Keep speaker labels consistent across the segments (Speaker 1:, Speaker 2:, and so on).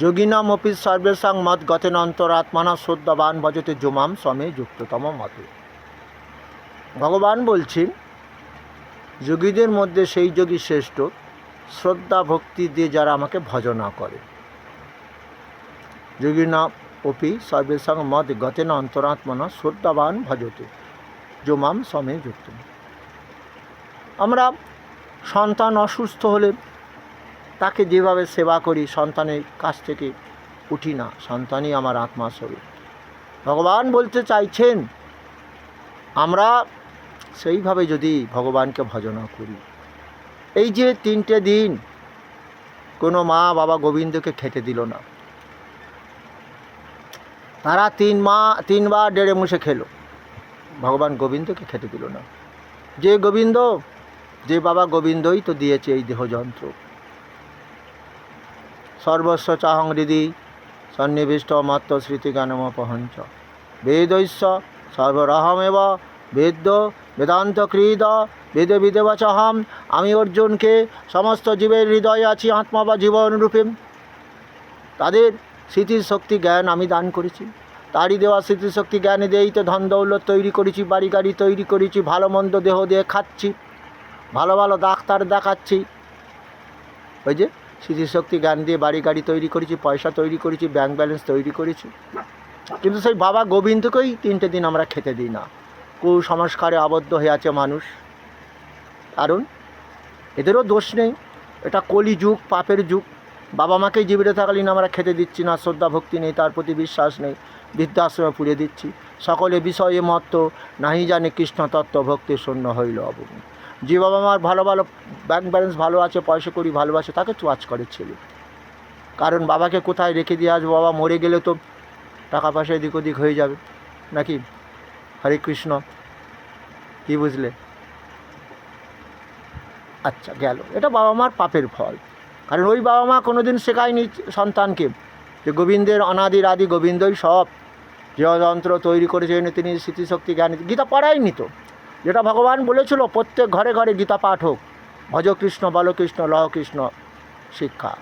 Speaker 1: যোগিনামপি সর্বেষাং মত গতেন অন্তরাত্মানা শ্রদ্ধাবান ভজতে যুমাম সমে যুক্ততম মতে। ভগবান বলছেন যোগীদের মধ্যে সেই যোগী শ্রেষ্ঠ শ্রদ্ধা ভক্তি দিয়ে যারা আমাকে ভজনা করে। যোগিনামপি সর্বেষাং মত গতেন অন্তরাত্মানা শ্রদ্ধাবান ভজতে যুমাম সমে যুক্ত। আমরা সন্তান অসুস্থ হলে তাকে যেভাবে সেবা করি, সন্তানের কাছ থেকে উঠি না, সন্তানই আমার আত্মা স্বরূপ। ভগবান বলতে চাইছেন আমরা সেইভাবে যদি ভগবানকে ভজনা করি। এই যে 3টে দিন কোনো মা বাবা গোবিন্দকে খেতে দিল না, তারা 3 বার ডেড়ে মুছে খেলো, ভগবান গোবিন্দকে খেতে দিল না। যে বাবা গোবিন্দই তো দিয়েছে এই দেহযন্ত্র। সর্বস্ব চাহং হৃদি সন্নিবিষ্ট মত্ত স্মৃতিজ্ঞানমপহঞ্চ বেদৈস্য সর্বরহমেব বেদ্য বেদান্ত ক্রীদ বেদে বিদেবচহম। আমি অর্জুনকে সমস্ত জীবের হৃদয়ে আছি আত্মা বা জীবন রূপে। তাদের স্মৃতিশক্তি জ্ঞান আমি দান করেছি, তারই দেওয়া স্মৃতিশক্তি জ্ঞান দিয়েই তো ধন দৌলত তৈরি করেছি, বাড়ি গাড়ি তৈরি করেছি, ভালো মন্দ দেহ দিয়ে খাচ্ছি, ভালো ভালো ডাক্তার দেখাচ্ছি। ওই যে স্মৃতিশক্তি জ্ঞান দিয়ে বাড়ি গাড়ি তৈরি করেছি, পয়সা তৈরি করেছি, ব্যাংক ব্যালেন্স তৈরি করেছি। কিন্তু সেই বাবা গোবিন্দকেই 3টে দিন আমরা খেতে দিই না। কুসংস্কারে আবদ্ধ হয়ে আছে মানুষ। কারণ এদেরও দোষ নেই, এটা কলি যুগ, পাপের যুগ। বাবা মাকে জীবিত থাকালীন আমরা খেতে দিচ্ছি না, শ্রদ্ধা ভক্তি নেই, তার প্রতি বিশ্বাস নেই, বৃদ্ধাশ্রমে পুড়িয়ে দিচ্ছি। সকলে বিষয়ে মত্ত, নাহি জানে কৃষ্ণ তত্ত্ব, ভক্তি শূন্য হইল অবগুণ। যে বাবা মার ভালো ভালো ব্যাংক ব্যালেন্স ভালো আছে, পয়সা করি ভালোবাসে, তাকে চুয়াচ করে ছেলে। কারণ বাবাকে কোথায় রেখে দিয়ে আসবো, বাবা মরে গেলে তো টাকা পয়সা এদিক ওদিক হয়ে যাবে নাকি। হরে কৃষ্ণ, কী বুঝলে? আচ্ছা গেল, এটা বাবা মার পাপের ফল। কারণ ওই বাবা মা কোনো দিন শেখায়নি সন্তানকে যে গোবিন্দের অনাদির আদি গোবিন্দই সব, যে যন্ত্র তৈরি করেছে তিনি স্মৃতিশক্তি জ্ঞান। গীতা পড়ায়নি তো। যেটা ভগবান বলেছিল প্রত্যেক ঘরে ঘরে গীতা পাঠ হোক, ভজ কৃষ্ণ বল কৃষ্ণ লহ কৃষ্ণ শিক্ষা।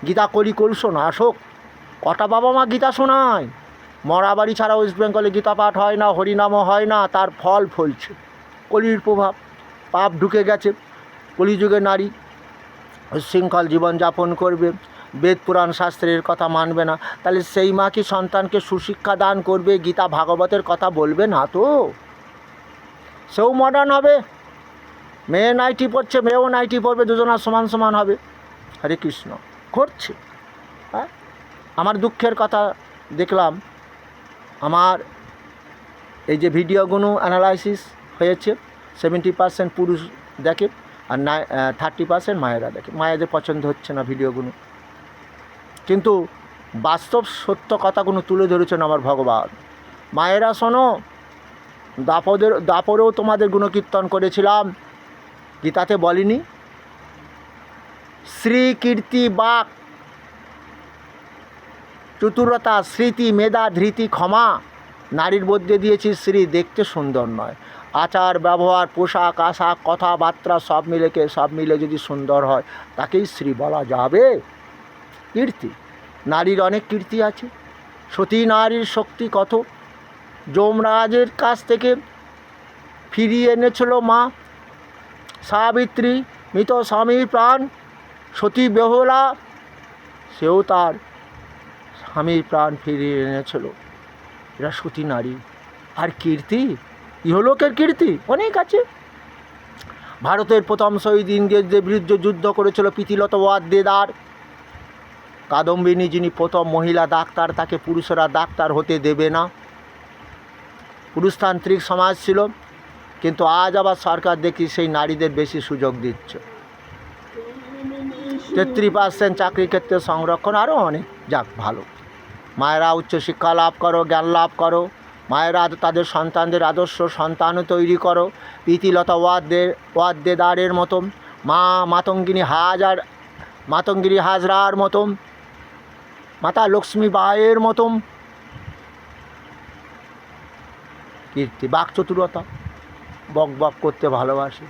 Speaker 1: গীতা কলি কলুষণ আসুক। কটা বাবা মা গীতা শোনায়? মরা বাড়ি ছাড়া ওয়েস্ট বেঙ্গলে গীতা পাঠ হয় না, হরিনামও হয় না। তার ফল ফলছে কলির প্রভাব, পাপ ঢুকে গেছে। কলিযুগে নারী শৃঙ্খল জীবনযাপন করবে, বেদ পুরাণ শাস্ত্রের কথা মানবে না, তাহলে সেই মা কি সন্তানকে সুশিক্ষা দান করবে? গীতা ভাগবতের কথা বলবে না তো। সেও মডার্ন হবে, মেয়ে নাইটি পড়ছে, মেয়েও নাইটি পড়বে, দুজনা সমান সমান হবে। হরে কৃষ্ণ করছে। হ্যাঁ, আমার দুঃখের কথা দেখলাম, আমার এই যে ভিডিওগুলো অ্যানালাইসিস হয়েছে, 70% পুরুষ দেখে আর 30% মায়েরা দেখে। মায়েদের পছন্দ হচ্ছে না ভিডিওগুলো, কিন্তু বাস্তব সত্য কথাগুলো তুলে ধরেছেন আমার ভগবান। মায়েরা শোনো, দাপরেও তোমাদের গুণকীর্তন করেছিলাম, গীতাতে বলিনি? শ্রী কীর্তি বাক চতুরতা স্মৃতি মেধা ধৃতি ক্ষমা। নারীর মধ্যে দিয়েছি শ্রী, দেখতে সুন্দর নয়, আচার ব্যবহার পোশাক আশাক কথাবার্তা সব মিলে যদি সুন্দর হয় তাকেই শ্রী বলা যাবে। কীর্তি, নারীর অনেক কীর্তি আছে। সতী নারীর শক্তি কত। যমরাজের কাছ থেকে ফিরিয়ে এনেছিল মা সাবিত্রী, মৃত স্বামীর প্রাণ। সতী বেহুলা, সেও তার স্বামীর প্রাণ ফিরিয়ে এনেছিল। এরা সতী নারী। আর কীর্তি, ইহলোকের কীর্তি অনেক আছে। ভারতের প্রথম শহীদ ইংরেজদের বিরুদ্ধে যুদ্ধ করেছিল প্রীতিলতা ওয়াদ্দেদার। কাদম্বিনী যিনি প্রথম মহিলা ডাক্তার, তাকে পুরুষরা ডাক্তার হতে দেবে না। পুরুষতান্ত্রিক সমাজ ছিল, কিন্তু আজ আবার সরকার দেখি সেই নারীদের বেশি সুযোগ দিচ্ছে। 33% চাকরি ক্ষেত্রে সংরক্ষণ, আরও অনেক। যাক ভালো, মায়েরা উচ্চশিক্ষা লাভ করো, জ্ঞান লাভ করো। মায়েরা তাদের সন্তানদের আদর্শ সন্তানও তৈরি করো। প্রীতিলতা ওয়াদ্দেদারের মতন, মা মাতঙ্গিনী হাজরার মতন, মাতা লক্ষ্মীবাইয়ের মতন কীর্তি। বাকচতুরতা, বক বক করতে ভালোবাসে,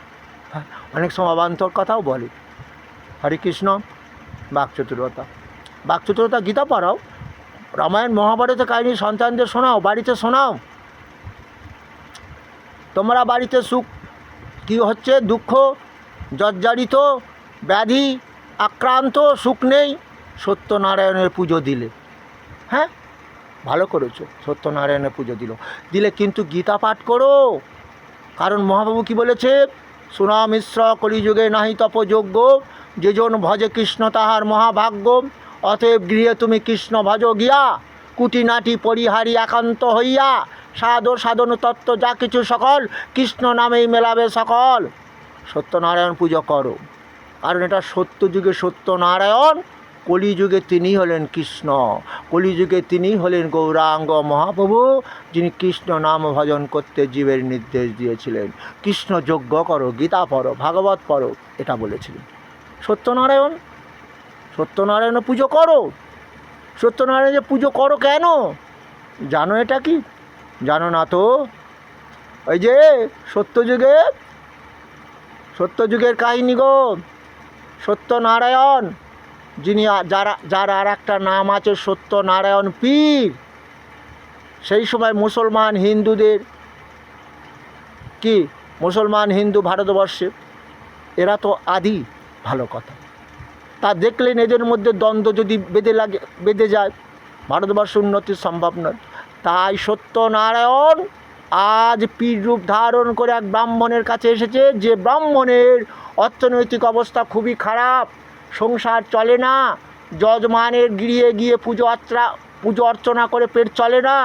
Speaker 1: অনেক সময় অবান্তর কথাও বলে। হরে কৃষ্ণ, বাকচতুরতা। বাকচতুরতা গীতা পড়াও, রামায়ণ মহাভারতের কাহিনী সন্তানদের শোনাও, বাড়িতে শোনাও। তোমরা বাড়িতে সুখ কী হচ্ছে, দুঃখ জর্জরিত, ব্যাধি আক্রান্ত, সুখ নেই, সত্যনারায়ণের পুজো দিলে, হ্যাঁ ভালো করেছো, সত্যনারায়ণের পুজো দিলে কিন্তু গীতা পাঠ করো। কারণ মহাপ্রভু কি বলেছে, শোনা মিশ্র কলিযুগে নাহি তপযোগ্য, যেজন ভজে কৃষ্ণ তাহার মহাভাগ্য, অতএব গৃহে তুমি কৃষ্ণ ভজ গিয়া, কুটিনাটি পরিহারি একান্ত হইয়া, সাধন তত্ত্ব যা কিছু সকল, কৃষ্ণ নামেই মেলাবে সকল। সত্যনারায়ণ পুজো করো, কারণ এটা সত্যযুগে সত্যনারায়ণ, কলিযুগে তিনি হলেন কৃষ্ণ, কলিযুগে তিনি হলেন গৌরাঙ্গ মহাপ্রভু, যিনি কৃষ্ণ নাম ভজন করতে জীবের নির্দেশ দিয়েছিলেন। কৃষ্ণ যজ্ঞ করো, গীতা পড়ো, ভাগবত পড়ো, এটা বলেছিলেন। সত্যনারায়ণের পুজো করো। সত্যনারায়ণের পুজো করো কেন জানো? এটা কি জানো না তো? ওই যে সত্যযুগের কাহিনী গো, সত্যনারায়ণ, যিনি যার আর একটা নাম আছে সত্যনারায়ণ পীর। সেই সময় মুসলমান হিন্দু ভারতবর্ষে এরা তো আদি, ভালো কথা। তা দেখলেন এদের মধ্যে দ্বন্দ্ব যদি বেঁধে যায়, ভারতবর্ষ উন্নতি সম্ভব নয়। তাই সত্যনারায়ণ আজ পীর রূপ ধারণ করে এক ব্রাহ্মণের কাছে এসেছে, যে ব্রাহ্মণের অর্থনৈতিক অবস্থা খুবই খারাপ, সংসার চলে না, যজমানের গৃহে গিয়ে পুজো অর্চনা করে পেট চলে না।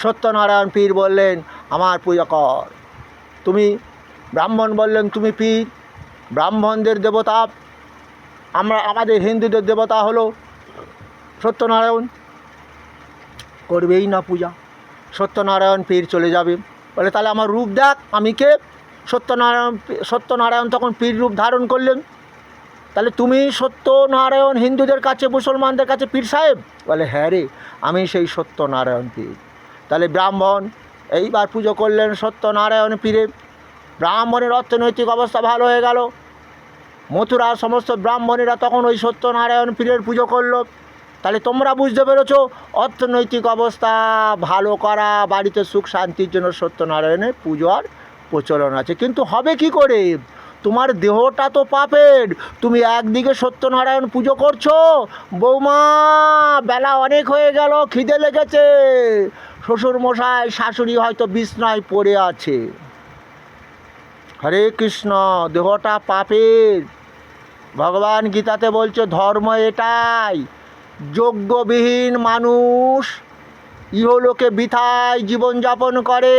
Speaker 1: সত্যনারায়ণ পীর বললেন, আমার পূজা কর। তুমি ব্রাহ্মণ বললেন, তুমি পীর, ব্রাহ্মণদের দেবতা, আমাদের হিন্দুদের দেবতা হলো সত্যনারায়ণ, করবেই না পূজা। সত্যনারায়ণ পীর চলে যাবে, বলে তাহলে আমার রূপ দেখ, আমি কে? সত্যনারায়ণ তখন পীর রূপ ধারণ করলেন। তাহলে তুমি সত্যনারায়ণ হিন্দুদের কাছে, মুসলমানদের কাছে পীর সাহেব? বলে হ্যাঁ রে, আমি সেই সত্যনারায়ণ পীর। তাহলে ব্রাহ্মণ এইবার পুজো করলেন সত্যনারায়ণ পীরে। ব্রাহ্মণের অর্থনৈতিক অবস্থা ভালো হয়ে গেল। মথুরার সমস্ত ব্রাহ্মণেরা তখন ওই সত্যনারায়ণ পীরের পুজো করলো। তাহলে তোমরা বুঝতে পেরেছো, অর্থনৈতিক অবস্থা ভালো করা, বাড়িতে সুখ শান্তির জন্য সত্যনারায়ণের পূজার প্রচলন আছে। কিন্তু হবে কি করে? তোমার দেহটা তো পাপের, তুমি একদিকে সত্যনারায়ণ পুজো করছো, বৌমা বেলা অনেক হয়ে গেল, খিদে লেগেছে, শ্বশুর মশাই শাশুড়ি হয়তো বিছনায় পড়ে আছে, হরে কৃষ্ণ, দেহটা পাপের। ভগবান গীতাতে বলছে ধর্ম এটাই, যোগ্যবিহীন মানুষ ইহলোকে বৃথায় জীবনযাপন করে।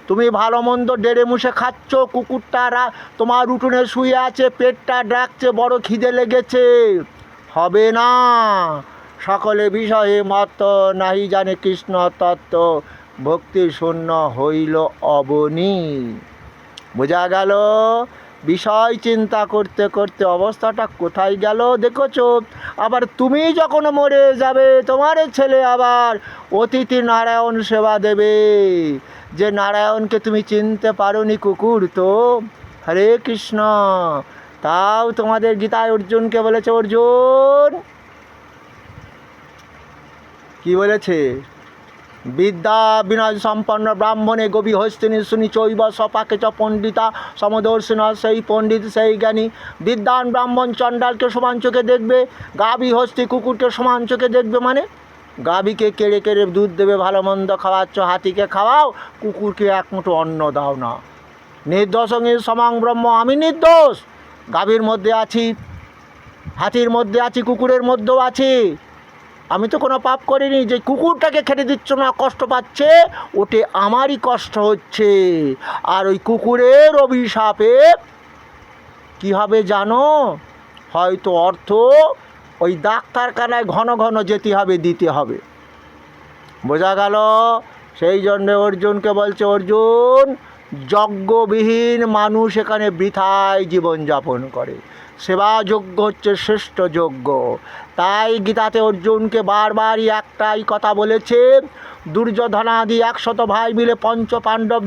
Speaker 1: তুমি ভালো মন্দ ডেড়ে মুছে খাচ্ছ, কুকুরটা তোমার উঠোনে শুয়ে আছে, পেটটা ডাকছে, বড় খিদে লেগেছে, হবে না। সকলে বিষয়ে মত্ত, নাহি জানে কৃষ্ণ তত্ত্ব, ভক্তি শূন্য হইল অবনী। বোঝা গেল? বিষয় চিন্তা করতে করতে অবস্থাটা কোথায় গেল দেখেছো? আবার তুমি যখন মরে যাবে, তোমার ছেলে আবার অতিথি নারায়ণ সেবা দেবে, যে নারায়ণকে তুমি চিনতে পারোনি, কুকুর তো। হরে কৃষ্ণ। তাও তোমাদের গীতায় অর্জুনকে বলেছে, অর্জুন কি বলেছে? বিদ্যা বিনয় সম্পন্ন ব্রাহ্মণে গভী হস্তিনী শুনি চৈব সপাকে চ পণ্ডিতা সমদর্শন। সেই পণ্ডিত, সেই জ্ঞানী বিদ্বান ব্রাহ্মণ চণ্ডালকে সমান চোখে দেখবে, গাভী হস্তি কুকুরকে সমান চোখে দেখবে। মানে গাভীকে কেড়ে কেড়ে দুধ দেবে, ভালো মন্দ খাওয়াচ্ছ, হাতিকে খাওয়াও, কুকুরকে এক মুঠো অন্ন দাও না। নির্দোষঙ্গের সমাং ব্রহ্ম, আমি নির্দোষ, গাভীর মধ্যে আছি, হাতির মধ্যে আছি, কুকুরের মধ্যেও আছি, আমি তো কোনো পাপ করিনি। যে কুকুরটাকে খেতে দিচ্ছ না, কষ্ট পাচ্ছে, ওতে আমারই কষ্ট হচ্ছে। আর ওই কুকুরের অভিশাপে কী হবে জানো? হয়তো অর্থ ওই ডাক্তারখানায় ঘন ঘন যেতে হবে, দিতে হবে। বোঝা গেল? সেই জন্যে অর্জুনকে বলছে, অর্জুন যজ্ঞবিহীন মানুষ এখানে বৃথায় জীবনযাপন করে, সেবাযোগ্য হচ্ছে শ্রেষ্ঠ যজ্ঞ। তাই গীতাতে অর্জুনকে বারবারই একটাই কথা বলেছে, দুর্যোধনাদি 100 ভাই মিলে পঞ্চ পাণ্ডব